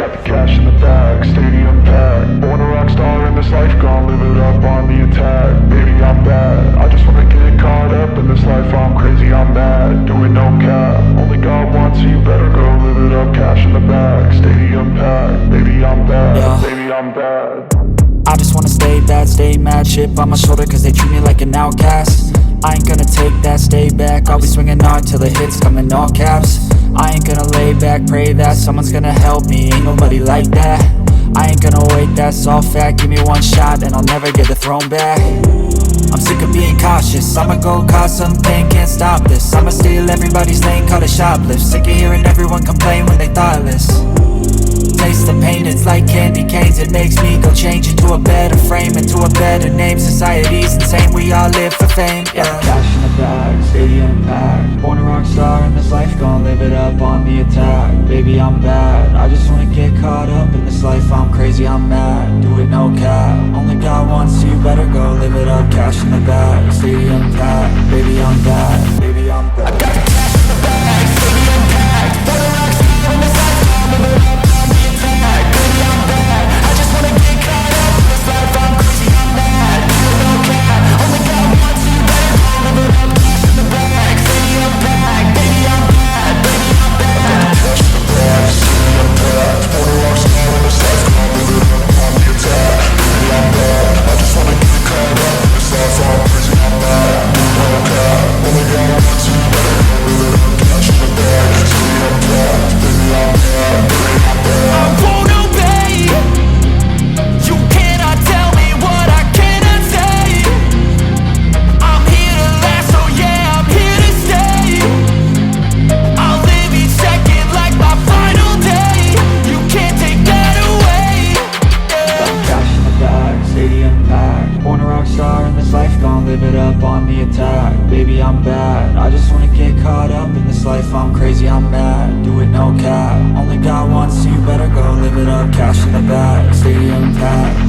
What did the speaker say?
got the cash in the bag, stadium packed. Born a rock star in this life, gon' live it up on the attack. Baby, I'm bad, I just wanna get caught up in this life. I'm crazy, I'm mad, doing no cap. Only God wants you, better go live it up. Cash in the bag, stadium packed. Baby, I'm bad, yeah. Baby, I'm bad. I just wanna stay bad, stay mad. Chip on my shoulder cause they treat me like an outcast. I ain't gonna take that, stay back. I'll be swinging hard till the hits come in all caps. I ain't gonna lay back, pray that someone's gonna help me. Ain't nobody like that. I ain't gonna wait, that's all fact. Give me one shot and I'll never get the throne back. I'm sick of being cautious, I'ma go cause something, can't stop this. I'ma steal everybody's lane, call it shoplift. Sick of hearing everyone complain when they thoughtless. Taste the pain, it's like candy canes. It makes me go change into a better frame, into a better name. Society's insane, we all live for fame, yeah. Cash in the bag, stadium packed. Born a rock star in this life, gon' live it up on the attack. Baby, I'm bad, I just wanna get caught up in this life. I'm crazy, I'm mad, do it no cap. Only God wants you, better go live it up. Cash in the bag, stadium packed. Baby, I'm bad, baby, I'm bad. I got the cash in the bag, stadium packed. Born a rock star in this life, gon' live it up. Baby, I'm bad, I just wanna get caught up in this life. I'm crazy, I'm mad, do it no cap. Only God wants you, better go live it up. Cash in the bag, stadium packed.